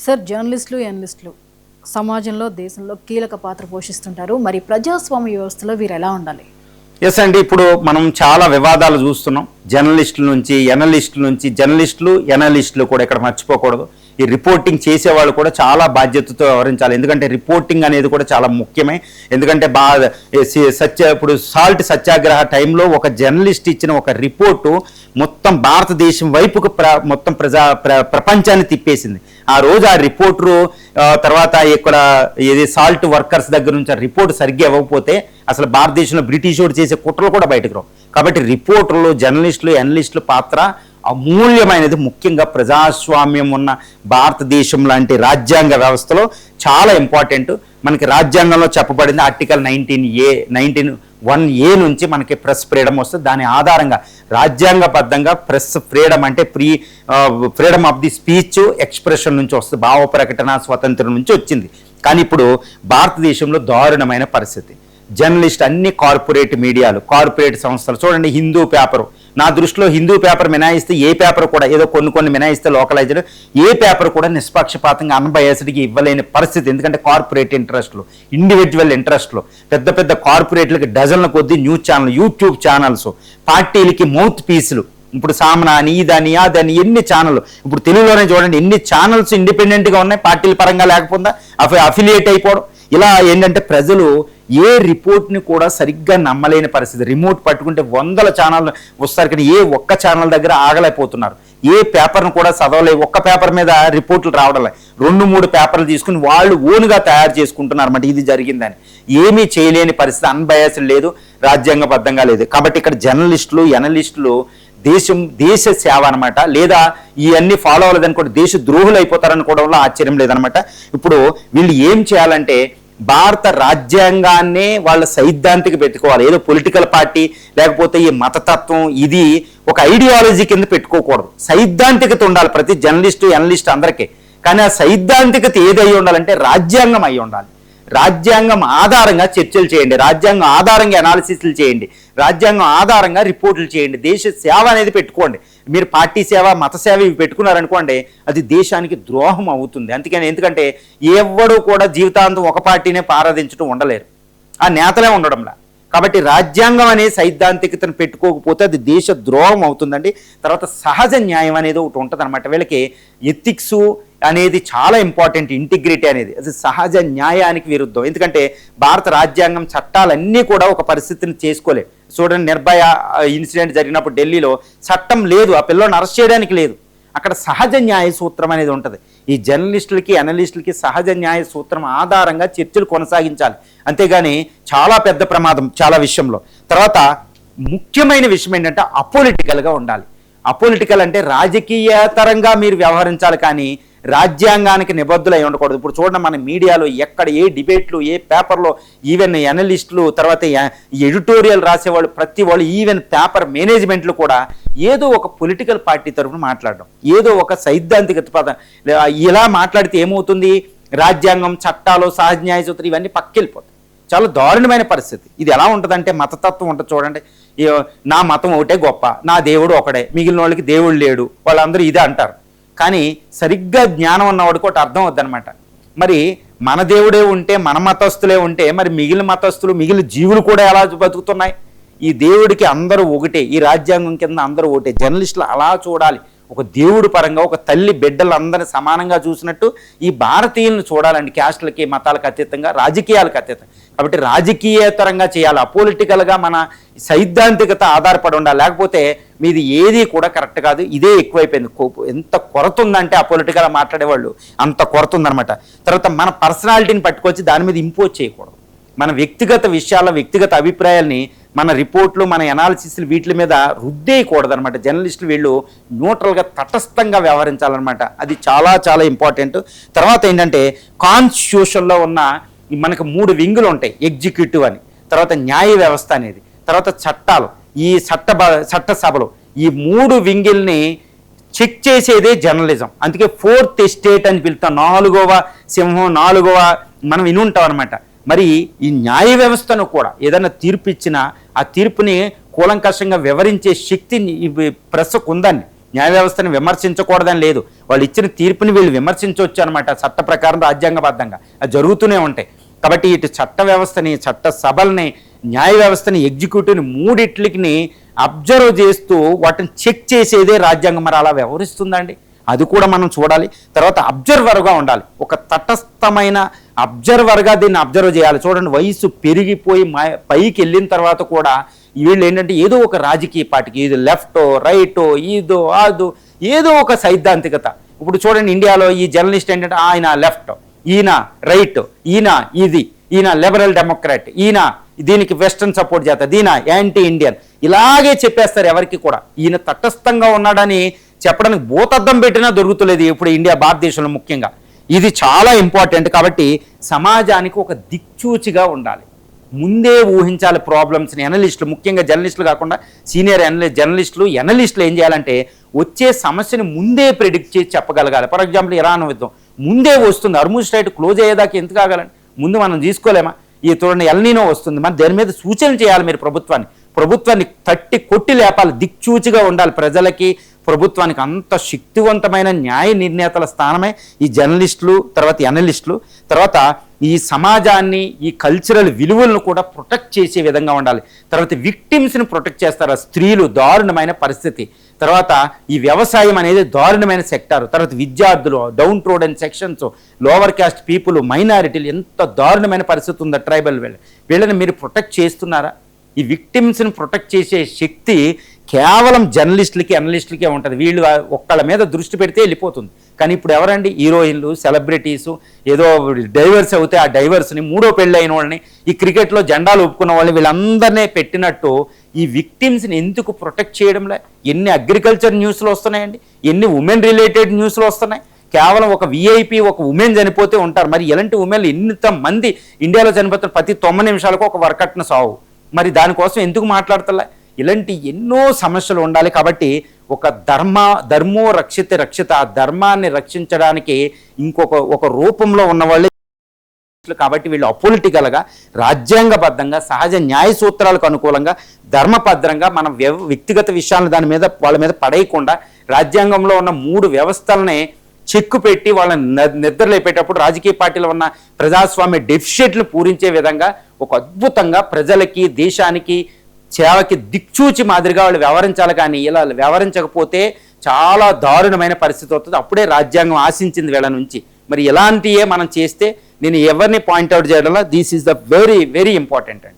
Sir, జర్నలిస్టులు ఎనలిస్టులు సమాజంలో దేశంలో కీలక పాత్ర పోషిస్తుంటారు. మరి ప్రజాస్వామ్య వ్యవస్థలో వీరు ఎలా ఉండాలి? ఎస్ అండి, ఇప్పుడు మనం చాలా వివాదాలు చూస్తున్నాం. జర్నలిస్టుల నుంచి జర్నలిస్టులు ఎనలిస్టులు కూడా ఇక్కడ మర్చిపోకూడదు. ఈ రిపోర్టింగ్ చేసేవాళ్ళు కూడా చాలా బాధ్యతతో వ్యవహరించాలి. ఎందుకంటే రిపోర్టింగ్ అనేది కూడా చాలా ముఖ్యమే. ఎందుకంటే ఇప్పుడు సాల్ట్ సత్యాగ్రహ టైంలో ఒక జర్నలిస్ట్ ఇచ్చిన ఒక రిపోర్టు మొత్తం భారతదేశం వైపుకు మొత్తం ప్రపంచాన్ని తిప్పేసింది. ఆ రోజు ఆ రిపోర్టరు తర్వాత ఇక్కడ ఏది సాల్ట్ వర్కర్స్ దగ్గర నుంచి ఆ రిపోర్ట్ సరిగ్గా ఇవ్వకపోతే అసలు భారతదేశంలో బ్రిటిష్ వాడు చేసే కుట్రలు కూడా బయటకు రావు. కాబట్టి రిపోర్టర్లు, జర్నలిస్టులు, ఎనలిస్టుల పాత్ర అమూల్యమైనది. ముఖ్యంగా ప్రజాస్వామ్యం ఉన్న భారతదేశం లాంటి రాజ్యాంగ వ్యవస్థలో చాలా ఇంపార్టెంట్. మనకి రాజ్యాంగంలో చెప్పబడింది ఆర్టికల్ 19A నుంచి మనకి ప్రెస్ ఫ్రీడమ్ వస్తుంది. దాని ఆధారంగా రాజ్యాంగబద్ధంగా ప్రెస్ ఫ్రీడమ్ అంటే freedom of the speech, expression నుంచి వస్తుంది. భావ ప్రకటన స్వతంత్రం నుంచి వచ్చింది. కానీ ఇప్పుడు భారతదేశంలో దారుణమైన పరిస్థితి. జర్నలిస్ట్ అన్ని కార్పొరేట్ మీడియాలు, కార్పొరేట్ సంస్థలు చూడండి. హిందూ పేపరు, నా దృష్టిలో హిందూ పేపర్ మినాయిస్తే ఏ పేపర్ కూడా, ఏదో కొన్ని మినాయిస్తే లోకలైజ్డ్, ఏ పేపర్ కూడా నిష్పక్షపాతంగా అన్బయాస్డ్కి ఇవ్వలేని పరిస్థితి. ఎందుకంటే కార్పొరేట్ ఇంట్రెస్ట్లు, ఇండివిజువల్ ఇంట్రెస్ట్లు, పెద్ద పెద్ద కార్పొరేట్లకి డజన్ల కొద్దీ న్యూస్ ఛానల్, యూట్యూబ్ ఛానల్స్, పార్టీలకి మౌత్ పీసులు. ఇప్పుడు సామ్నా అని, ఇదని, అదని, ఎన్ని ఛానళ్ళు. ఇప్పుడు తెలుగులోనే చూడండి ఎన్ని ఛానల్స్ ఇండిపెండెంట్గా ఉన్నాయి, పార్టీల పరంగా లేకపోతే అఫిలియేట్ అయిపోవడం. ఇలా ఏంటంటే ప్రజలు ఏ రిపోర్ట్ని కూడా సరిగ్గా నమ్మలేని పరిస్థితి. రిమోట్ పట్టుకుంటే 100 ఛానళ్ళు వస్తారు, కానీ ఏ ఒక్క ఛానల్ దగ్గర ఆగలేకపోతున్నారు. ఏ పేపర్ను కూడా చదవలేదు. ఒక్క పేపర్ మీద రిపోర్ట్లు రావడంలే. 2-3 పేపర్లు తీసుకుని వాళ్ళు ఓన్గా తయారు చేసుకుంటున్నారు అన్నమాట. ఇది జరిగిందని ఏమీ చేయలేని పరిస్థితి. అన్బయాస్డ్ లేదు, రాజ్యాంగబద్ధంగా లేదు. కాబట్టి ఇక్కడ జర్నలిస్టులు, ఎనలిస్టులు దేశ సేవ అనమాట. లేదా ఇవన్నీ ఫాలో అవ్వలేదనుకోండి దేశ ద్రోహులు అయిపోతారనుకోవడంలో ఆశ్చర్యం లేదనమాట. ఇప్పుడు వీళ్ళు ఏం చేయాలంటే భారత రాజ్యాంగాన్నే వాళ్ళ సైద్ధాంతిక పెట్టుకోవాలి. ఏదో పొలిటికల్ పార్టీ లేకపోతే ఈ మతతత్వం ఇది ఒక ఐడియాలజీ కింద పెట్టుకోకూడదు. సైద్ధాంతికత ఉండాలి ప్రతి జర్నలిస్టు, ఎనలిస్ట్ అందరికీ. కానీ ఆ సైద్ధాంతికత ఏది అయి ఉండాలంటే రాజ్యాంగం అయి ఉండాలి. రాజ్యాంగం ఆధారంగా చర్చలు చేయండి, రాజ్యాంగం ఆధారంగా అనాలిసిస్లు చేయండి, రాజ్యాంగం ఆధారంగా రిపోర్టులు చేయండి. దేశ సేవ అనేది పెట్టుకోండి. మీరు పార్టీ సేవ, మత సేవ ఇవి పెట్టుకున్నారనుకోండి అది దేశానికి ద్రోహం అవుతుంది. ఎందుకంటే ఎవడు కూడా జీవితాంతం ఒక పార్టీనే ఆరాధించడం ఉండలేరు, ఆ నేతలే ఉండడంలా. కాబట్టి రాజ్యాంగం అనే సైద్ధాంతికతను పెట్టుకోకపోతే అది దేశ ద్రోహం అవుతుందండి. తర్వాత సహజ న్యాయం అనేది ఒకటి ఉంటుంది అనమాట. వీళ్ళకి ఎథిక్స్ అనేది చాలా ఇంపార్టెంట్. ఇంటిగ్రిటీ అనేది అది సహజ న్యాయానికి విరుద్ధం. ఎందుకంటే భారత రాజ్యాంగం చట్టాలన్నీ కూడా ఒక పరిస్థితిని చేసుకోలేదు. చూడండి, నిర్భయ ఇన్సిడెంట్ జరిగినప్పుడు ఢిల్లీలో చట్టం లేదు, ఆ పిల్లని అరెస్ట్ చేయడానికి లేదు. అక్కడ సహజ న్యాయ సూత్రం అనేది ఉంటుంది. ఈ జర్నలిస్టులకి, అనలిస్టులకి సహజ న్యాయ సూత్రం ఆధారంగా చర్చలు కొనసాగించాలి. అంతేగాని చాలా పెద్ద ప్రమాదం చాలా విషయంలో. తర్వాత ముఖ్యమైన విషయం ఏంటంటే అపొలిటికల్గా ఉండాలి. అపొలిటికల్ అంటే రాజకీయేతరంగా మీరు వ్యవహరించాలి, కానీ రాజ్యాంగానికి నిబద్ధులై ఉండకూడదు. ఇప్పుడు చూడండి మన మీడియాలో ఎక్కడ ఏ డిబేట్లు, ఏ పేపర్లో ఈవెన్ ఎనలిస్టులు, తర్వాత ఎడిటోరియల్ రాసేవాళ్ళు, ప్రతి వాళ్ళు, ఈవెన్ పేపర్ మేనేజ్మెంట్లు కూడా ఏదో ఒక పొలిటికల్ పార్టీ తరఫున మాట్లాడడం, ఏదో ఒక సైద్ధాంతిక పదం ఇలా మాట్లాడితే ఏమవుతుంది, రాజ్యాంగం, చట్టాలు, సహజ న్యాయ సూత్రం ఇవన్నీ పక్కెళ్ళిపోతాయి. చాలా దారుణమైన పరిస్థితి. ఇది ఎలా ఉంటుందంటే మతతత్వం ఉంటుంది చూడండి. నా మతం ఒకటే గొప్ప, నా దేవుడు ఒకడే, మిగిలిన వాళ్ళకి దేవుడు లేడు, వాళ్ళందరూ ఇదే అంటారు. కానీ సరిగ్గా జ్ఞానం ఉన్నవాడికి ఒకటి అర్థం అవుద్దనమాట. మరి మన దేవుడే ఉంటే, మన మతస్థులే ఉంటే, మరి మిగిలిన మతస్థులు, మిగిలిన జీవులు కూడా ఎలా బతుకుతున్నాయి? ఈ దేవుడికి అందరూ ఒకటే, ఈ రాజ్యాంగం కింద అందరూ ఒకటే. జర్నలిస్టులు అలా చూడాలి. ఒక దేవుడి పరంగా ఒక తల్లి బిడ్డలు అందరినీ సమానంగా చూసినట్టు ఈ భారతీయులను చూడాలండి. క్యాస్ట్లకి, మతాలకు అతీతంగా, రాజకీయాలకు అతీతంగా. కాబట్టి రాజకీయేతరంగా చేయాలి. అపొలిటికల్గా మన సైద్ధాంతికత ఆధారపడి ఉండాలి. లేకపోతే మీది ఏది కూడా కరెక్ట్ కాదు. ఇదే ఎక్కువైపోయింది. ఎంత కొరత ఉందంటే అపొలిటికల్ మాట్లాడేవాళ్ళు అంత కొరత ఉందనమాట. తర్వాత మన పర్సనాలిటీని పట్టుకొచ్చి దాని మీద ఇంపోజ్ చేయకూడదు. మన వ్యక్తిగత విషయాల, వ్యక్తిగత అభిప్రాయాల్ని మన రిపోర్ట్లు, మన ఎనాలిసిస్లు వీటి మీద రుద్దేయకూడదు అనమాట. జర్నలిస్టులు వీళ్ళు న్యూట్రల్గా, తటస్థంగా వ్యవహరించాలన్నమాట. అది చాలా చాలా ఇంపార్టెంట్. తర్వాత ఏంటంటే కాన్స్టిట్యూషన్లో ఉన్న మనకు 3 వింగులు ఉంటాయి. ఎగ్జిక్యూటివ్ అని, తర్వాత న్యాయ వ్యవస్థ అనేది, తర్వాత చట్టాలు, ఈ చట్టసభలు. ఈ 3 వింగిల్ని చెక్ చేసేదే జర్నలిజం. అందుకే 4th ఎస్టేట్ అని పిలుస్తాం. 4వ సింహం, 4వ మనం వినుంటాం అనమాట. మరి ఈ న్యాయ వ్యవస్థను కూడా ఏదైనా తీర్పు ఇచ్చినా ఆ తీర్పుని కూలంకషంగా వివరించే శక్తి ప్రెస్కు ఉందండి. న్యాయ వ్యవస్థని విమర్శించకూడదని లేదు, వాళ్ళు ఇచ్చిన తీర్పుని వీళ్ళు విమర్శించవచ్చు అనమాట. చట్ట ప్రకారం రాజ్యాంగబద్ధంగా అది జరుగుతూనే ఉంటాయి. కాబట్టి ఇటు చట్ట వ్యవస్థని, చట్ట సభల్ని, న్యాయ వ్యవస్థని, ఎగ్జిక్యూటివ్ని మూడిట్లికి అబ్జర్వ్ చేస్తూ వాటిని చెక్ చేసేదే రాజ్యాంగం. మరి అలా వ్యవహరిస్తుందండి, అది కూడా మనం చూడాలి. తర్వాత అబ్జర్వర్గా ఉండాలి, ఒక తటస్థమైన అబ్జర్వర్గా దీన్ని అబ్జర్వ్ చేయాలి. చూడండి, వయసు పెరిగిపోయి పైకి వెళ్ళిన తర్వాత కూడా వీళ్ళు ఏంటంటే ఏదో ఒక రాజకీయ పార్టీకి, ఇది లెఫ్టో రైటో ఇదో అదో ఏదో ఒక సైద్ధాంతికత. ఇప్పుడు చూడండి, ఇండియాలో ఈ జర్నలిస్ట్ ఏంటంటే ఆయన లెఫ్ట్, ఈయన రైట్, ఈయన లిబరల్ డెమోక్రాట్, ఈయన దీనికి వెస్టర్న్ సపోర్ట్ చేస్తారు, దీని యాంటీ ఇండియన్, ఇలాగే చెప్పేస్తారు. ఎవరికి కూడా ఈయన తటస్థంగా ఉన్నాడని చెప్పడానికి భూతద్దం పెట్టినా దొరుకుతలేదు ఇప్పుడు ఇండియా, భారతదేశంలో ముఖ్యంగా. ఇది చాలా ఇంపార్టెంట్. కాబట్టి సమాజానికి ఒక దిక్చూచిగా ఉండాలి, ముందే ఊహించాలి ప్రాబ్లమ్స్ని. అనలిస్టులు, ముఖ్యంగా జర్నలిస్టులు కాకుండా సీనియర్ జర్నలిస్టులు ఏం చేయాలంటే వచ్చే సమస్యని ముందే ప్రిడిక్ట్ చేసి చెప్పగలగాలి. ఫర్ ఎగ్జాంపుల్, ఇరాన్ యుద్ధం ముందే వస్తుంది, హర్ముజ్ స్ట్రైట్ క్లోజ్ అయ్యేదాకా ఎందుకు కాగలండి, ముందు మనం తీసుకోలేమా? ఈ చూడండి, ఎల్నినో వస్తుంది, మన దాని మీద సూచనలు చేయాలి. మీరు ప్రభుత్వాన్ని తట్టి కొట్టి లేపాలి, దిక్చూచిగా ఉండాలి ప్రజలకి, ప్రభుత్వానికి. అంత శక్తివంతమైన న్యాయ నిర్ణేతల స్థానమే ఈ జర్నలిస్టులు, తర్వాత అనలిస్టులు. తర్వాత ఈ సమాజాన్ని, ఈ కల్చరల్ విలువలను కూడా ప్రొటెక్ట్ చేసే విధంగా ఉండాలి. తర్వాత విక్టిమ్స్ని ప్రొటెక్ట్ చేస్తారు, స్త్రీలు, దారుణమైన పరిస్థితి. తర్వాత ఈ వ్యవసాయం అనేది దారుణమైన సెక్టార్. తర్వాత విద్యార్థులు, downtrodden sections, lower caste people, మైనారిటీలు, ఎంత దారుణమైన పరిస్థితి ఉందో ట్రైబల్ వీళ్ళని మీరు ప్రొటెక్ట్ చేస్తున్నారా? ఈ విక్టిమ్స్ని ప్రొటెక్ట్ చేసే శక్తి కేవలం జర్నలిస్టులకి, అనలిస్టులకే ఉంటుంది. వీళ్ళు ఒక్కళ్ళ మీద దృష్టి పెడితే వెళ్ళిపోతుంది. కానీ ఇప్పుడు ఎవరండి, హీరోయిన్లు, సెలబ్రిటీసు, ఏదో డైవర్స్ అవుతే ఆ డైవర్స్ని, మూడో పెళ్ళి అయిన వాళ్ళని, ఈ క్రికెట్లో జెండాలు ఒప్పుకున్న వాళ్ళని, వీళ్ళందరినీ పెట్టినట్టు ఈ విక్టిమ్స్ని ఎందుకు ప్రొటెక్ట్ చేయడంలే? ఎన్ని అగ్రికల్చర్ న్యూస్లు వస్తున్నాయండి, ఎన్ని ఉమెన్ రిలేటెడ్ న్యూస్లు వస్తున్నాయి. కేవలం ఒక విఐపి, ఒక ఉమెన్ చనిపోతే ఉంటారు. మరి ఎలాంటి ఉమెన్లు ఇంతమంది ఇండియాలో చనిపోతారు, ప్రతి 9 నిమిషాలకు ఒక వర్కట్న సావు. మరి దానికోసం ఎందుకు మాట్లాడతలే? ఇలాంటి ఎన్నో సమస్యలు ఉండాలి. కాబట్టి ఒక ధర్మో రక్షిత, ఆ ధర్మాన్ని రక్షించడానికి ఒక రూపంలో ఉన్నవాళ్ళే. కాబట్టి వీళ్ళు అపొలిటికల్గా, రాజ్యాంగబద్ధంగా, సహజ న్యాయ సూత్రాలకు అనుకూలంగా, ధర్మభద్రంగా మన వ్యక్తిగత విషయాలను వాళ్ళ మీద పడేయకుండా రాజ్యాంగంలో ఉన్న 3 వ్యవస్థలని చెక్కు పెట్టి వాళ్ళని నిద్రలేపేటప్పుడు రాజకీయ పార్టీలో ఉన్న ప్రజాస్వామ్య డెఫిషియట్లు పూరించే విధంగా ఒక అద్భుతంగా ప్రజలకి, దేశానికి, సేవకి దిక్చూచి మాదిరిగా వాళ్ళు వ్యవహరించాలి. కానీ ఇలా వ్యవహరించకపోతే చాలా దారుణమైన పరిస్థితి అవుతుంది. అప్పుడే రాజ్యాంగం ఆశించింది వీళ్ళ నుంచి. మరి ఇలాంటివే మనం చేస్తే, నేను ఎవరిని పాయింట్అవుట్ చేయడంలో this is the very very important అండి.